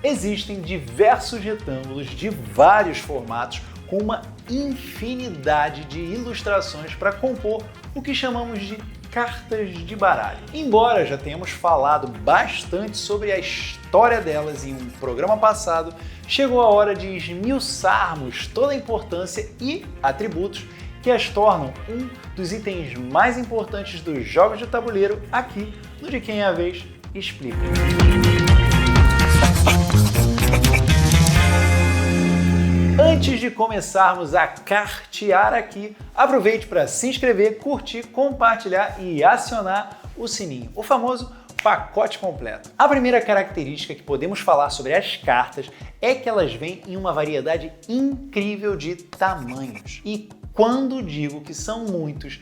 Existem diversos retângulos de vários formatos com uma infinidade de ilustrações para compor o que chamamos de cartas de baralho. Embora já tenhamos falado bastante sobre a história delas em um programa passado, chegou a hora de esmiuçarmos toda a importância e atributos que as tornam um dos itens mais importantes dos jogos de tabuleiro aqui no De Quem é a Vez Explica. Antes de começarmos a cartear aqui, aproveite para se inscrever, curtir, compartilhar e acionar o sininho, o famoso pacote completo. A primeira característica que podemos falar sobre as cartas é que elas vêm em uma variedade incrível de tamanhos. E quando digo que são muitos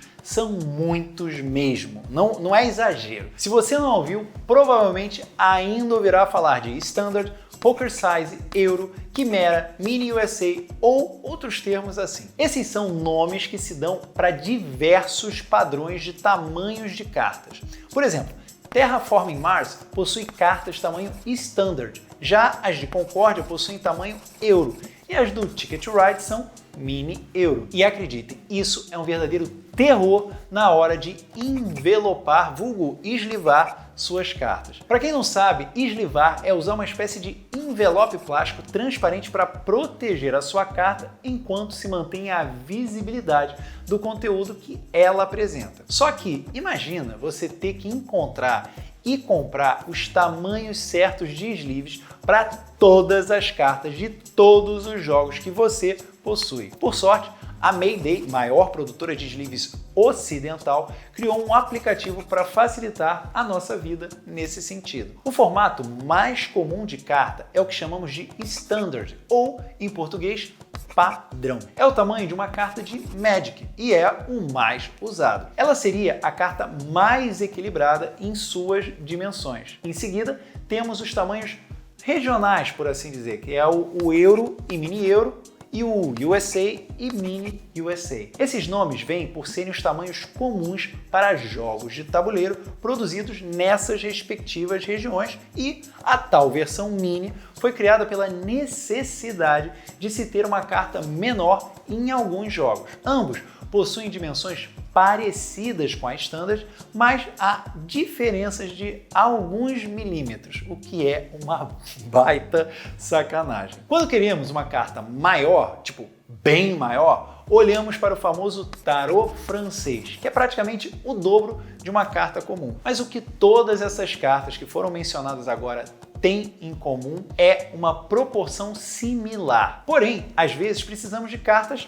mesmo. Não é exagero. Se você não ouviu, provavelmente ainda ouvirá falar de Standard, Poker Size, Euro, Quimera, Mini USA ou outros termos assim. Esses são nomes que se dão para diversos padrões de tamanhos de cartas. Por exemplo, Terraforming Mars possui cartas tamanho Standard, já as de Concórdia possuem tamanho Euro e as do Ticket to Ride são Mini Euro. E acreditem, isso é um verdadeiro terror na hora de envelopar, vulgo eslivar suas cartas. Para quem não sabe, eslivar é usar uma espécie de envelope plástico transparente para proteger a sua carta enquanto se mantém a visibilidade do conteúdo que ela apresenta. Só que imagina você ter que encontrar e comprar os tamanhos certos de sleeves para todas as cartas de todos os jogos que você possui. Por sorte, a Mayday, maior produtora de sleeves ocidental, criou um aplicativo para facilitar a nossa vida nesse sentido. O formato mais comum de carta é o que chamamos de Standard, ou, em português, padrão. É o tamanho de uma carta de Magic e é o mais usado. Ela seria a carta mais equilibrada em suas dimensões. Em seguida, temos os tamanhos regionais, por assim dizer, que é o Euro e Mini Euro, e o USA e Mini USA. Esses nomes vêm por serem os tamanhos comuns para jogos de tabuleiro produzidos nessas respectivas regiões, e a tal versão Mini foi criada pela necessidade de se ter uma carta menor em alguns jogos. Ambos possuem dimensões parecidas com a Standard, mas há diferenças de alguns milímetros, o que é uma baita sacanagem. Quando queremos uma carta maior, tipo bem maior, olhamos para o famoso tarô francês, que é praticamente o dobro de uma carta comum. Mas o que todas essas cartas que foram mencionadas agora têm em comum é uma proporção similar. Porém, às vezes precisamos de cartas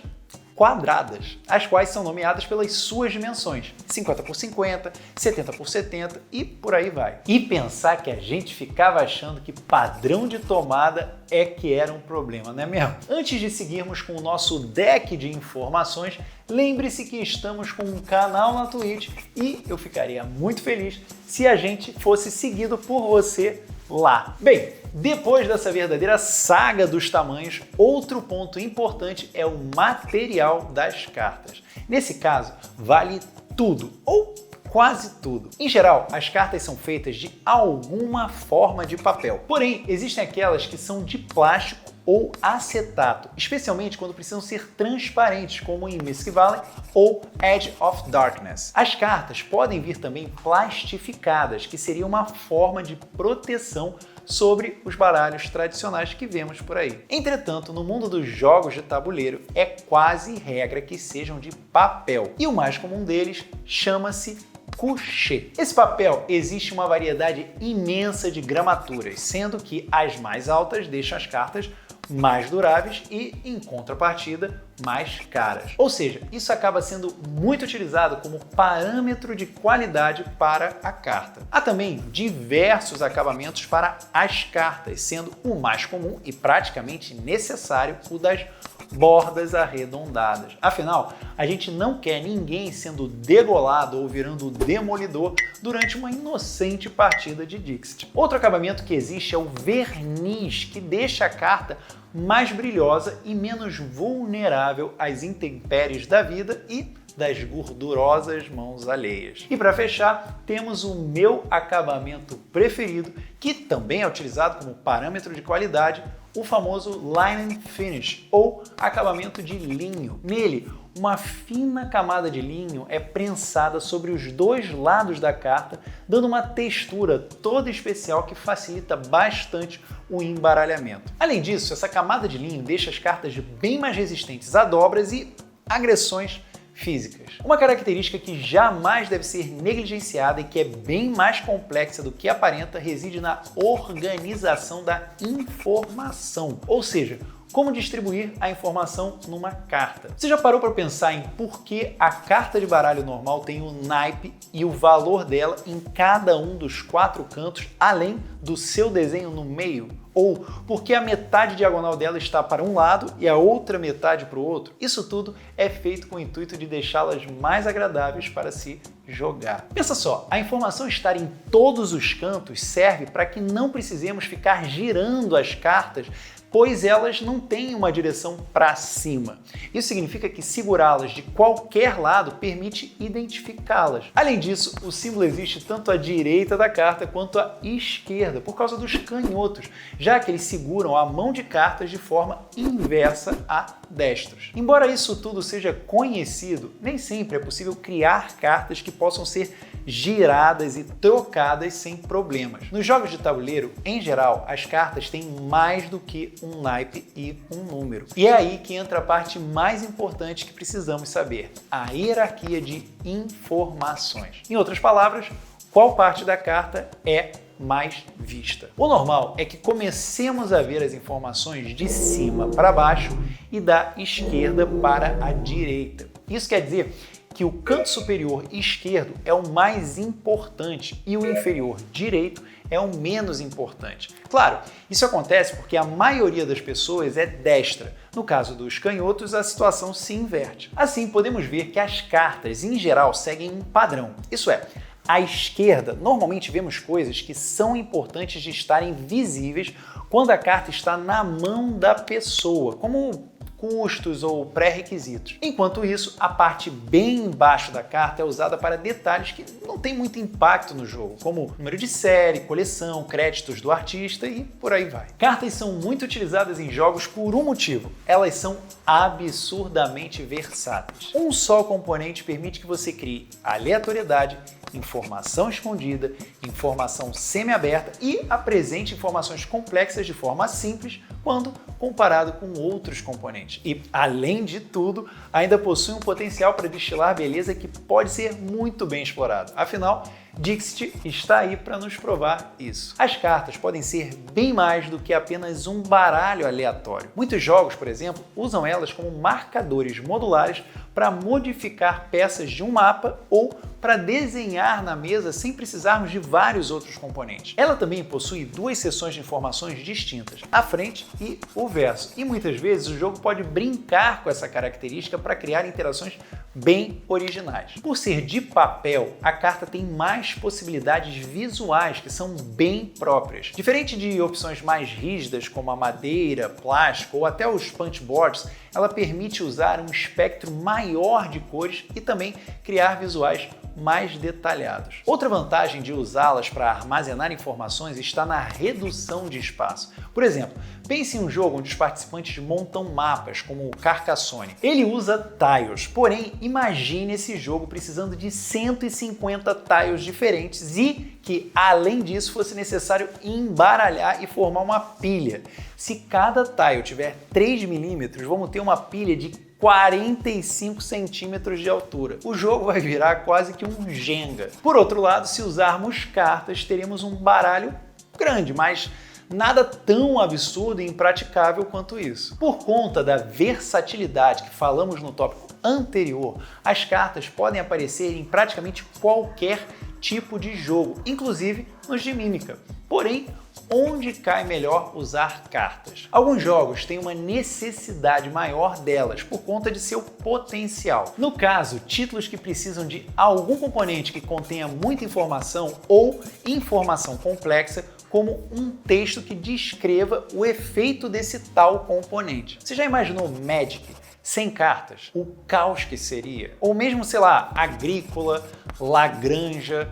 quadradas, as quais são nomeadas pelas suas dimensões, 50 por 50, 70 por 70 e por aí vai. E pensar que a gente ficava achando que padrão de tomada é que era um problema, não é mesmo? Antes de seguirmos com o nosso deck de informações, lembre-se que estamos com um canal na Twitch e eu ficaria muito feliz se a gente fosse seguido por você lá. Bem, depois dessa verdadeira saga dos tamanhos, outro ponto importante é o material das cartas. Nesse caso, vale tudo, ou quase tudo. Em geral, as cartas são feitas de alguma forma de papel. Porém, existem aquelas que são de plástico ou acetato, especialmente quando precisam ser transparentes, como em Mystic Valley ou Edge of Darkness. As cartas podem vir também plastificadas, que seria uma forma de proteção sobre os baralhos tradicionais que vemos por aí. Entretanto, no mundo dos jogos de tabuleiro, é quase regra que sejam de papel, e o mais comum deles chama-se couché. Esse papel existe uma variedade imensa de gramaturas, sendo que as mais altas deixam as cartas mais duráveis e, em contrapartida, mais caras. Ou seja, isso acaba sendo muito utilizado como parâmetro de qualidade para a carta. Há também diversos acabamentos para as cartas, sendo o mais comum e praticamente necessário o das bordas arredondadas. Afinal, a gente não quer ninguém sendo degolado ou virando demolidor durante uma inocente partida de Dixit. Outro acabamento que existe é o verniz, que deixa a carta mais brilhosa e menos vulnerável às intempéries da vida e das gordurosas mãos alheias. E para fechar, temos o meu acabamento preferido, que também é utilizado como parâmetro de qualidade, o famoso Linen Finish, ou acabamento de linho. Nele, uma fina camada de linho é prensada sobre os dois lados da carta, dando uma textura toda especial que facilita bastante o embaralhamento. Além disso, essa camada de linho deixa as cartas bem mais resistentes a dobras e agressões físicas. Uma característica que jamais deve ser negligenciada e que é bem mais complexa do que aparenta reside na organização da informação, ou seja, como distribuir a informação numa carta. Você já parou para pensar em por que a carta de baralho normal tem o naipe e o valor dela em cada um dos 4 cantos, além do seu desenho no meio? Ou por que a metade diagonal dela está para um lado e a outra metade para o outro? Isso tudo é feito com o intuito de deixá-las mais agradáveis para se jogar. Pensa só, a informação estar em todos os cantos serve para que não precisemos ficar girando as cartas, pois elas não têm uma direção para cima. Isso significa que segurá-las de qualquer lado permite identificá-las. Além disso, o símbolo existe tanto à direita da carta quanto à esquerda, por causa dos canhotos, já que eles seguram a mão de cartas de forma inversa a destros. Embora isso tudo seja conhecido, nem sempre é possível criar cartas que possam ser giradas e trocadas sem problemas. Nos jogos de tabuleiro, em geral, as cartas têm mais do que um naipe e um número. E é aí que entra a parte mais importante que precisamos saber: a hierarquia de informações. Em outras palavras, qual parte da carta é mais vista. O normal é que comecemos a ver as informações de cima para baixo e da esquerda para a direita. Isso quer dizer que o canto superior esquerdo é o mais importante e o inferior direito é o menos importante. Claro, isso acontece porque a maioria das pessoas é destra. No caso dos canhotos, a situação se inverte. Assim, podemos ver que as cartas, em geral, seguem um padrão. Isso é, à esquerda, normalmente vemos coisas que são importantes de estarem visíveis quando a carta está na mão da pessoa, como custos ou pré-requisitos. Enquanto isso, a parte bem embaixo da carta é usada para detalhes que não têm muito impacto no jogo, como número de série, coleção, créditos do artista e por aí vai. Cartas são muito utilizadas em jogos por um motivo: elas são absurdamente versáteis. Um só componente permite que você crie aleatoriedade, informação escondida, informação semi-aberta e apresente informações complexas de forma simples quando comparado com outros componentes. E, além de tudo, ainda possui um potencial para destilar beleza que pode ser muito bem explorado. Afinal, Dixit está aí para nos provar isso. As cartas podem ser bem mais do que apenas um baralho aleatório. Muitos jogos, por exemplo, usam elas como marcadores modulares para modificar peças de um mapa ou para desenhar na mesa sem precisarmos de vários outros componentes. Ela também possui 2 seções de informações distintas, a frente e o verso. E muitas vezes o jogo pode brincar com essa característica para criar interações bem originais. Por ser de papel, a carta tem mais possibilidades visuais que são bem próprias. Diferente de opções mais rígidas como a madeira, plástico ou até os punchboards, ela permite usar um espectro maior de cores e também criar visuais mais detalhados. Outra vantagem de usá-las para armazenar informações está na redução de espaço. Por exemplo, pense em um jogo onde os participantes montam mapas, como o Carcassonne. Ele usa tiles, porém, imagine esse jogo precisando de 150 tiles diferentes e que, além disso, fosse necessário embaralhar e formar uma pilha. Se cada tile tiver 3 milímetros, vamos ter uma pilha de 45 centímetros de altura. O jogo vai virar quase que um Jenga. Por outro lado, se usarmos cartas, teremos um baralho grande, mas nada tão absurdo e impraticável quanto isso. Por conta da versatilidade que falamos no tópico anterior, as cartas podem aparecer em praticamente qualquer tipo de jogo, inclusive nos de mímica. Porém, onde cai melhor usar cartas? Alguns jogos têm uma necessidade maior delas por conta de seu potencial. No caso, títulos que precisam de algum componente que contenha muita informação ou informação complexa, como um texto que descreva o efeito desse tal componente. Você já imaginou Magic Sem cartas, o caos que seria. Ou mesmo, sei lá, Agrícola, Lagranja.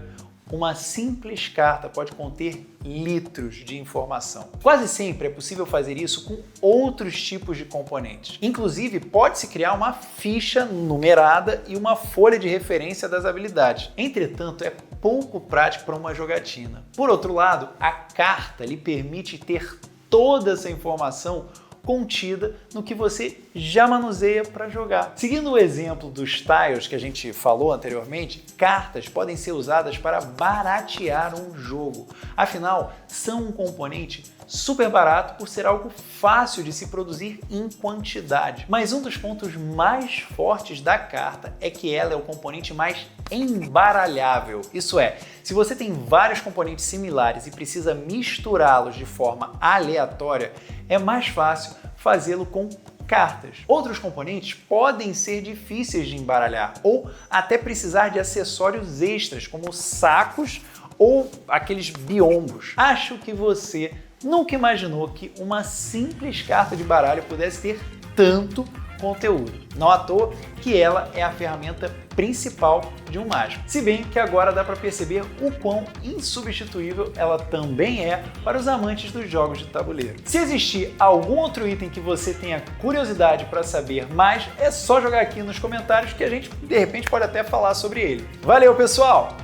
Uma simples carta pode conter litros de informação. Quase sempre é possível fazer isso com outros tipos de componentes. Inclusive, pode-se criar uma ficha numerada e uma folha de referência das habilidades. Entretanto, é pouco prático para uma jogatina. Por outro lado, a carta lhe permite ter toda essa informação contida no que você já manuseia para jogar. Seguindo o exemplo dos tiles que a gente falou anteriormente, cartas podem ser usadas para baratear um jogo. Afinal, são um componente super barato por ser algo fácil de se produzir em quantidade. Mas um dos pontos mais fortes da carta é que ela é o componente mais embaralhável. Isso é, se você tem vários componentes similares e precisa misturá-los de forma aleatória, é mais fácil fazê-lo com cartas. Outros componentes podem ser difíceis de embaralhar ou até precisar de acessórios extras, como sacos ou aqueles biombos. Acho que você nunca imaginou que uma simples carta de baralho pudesse ter tanto conteúdo. Não à toa que ela é a ferramenta principal de um mágico. Se bem que agora dá para perceber o quão insubstituível ela também é para os amantes dos jogos de tabuleiro. Se existir algum outro item que você tenha curiosidade para saber mais, é só jogar aqui nos comentários que a gente de repente pode até falar sobre ele. Valeu, pessoal!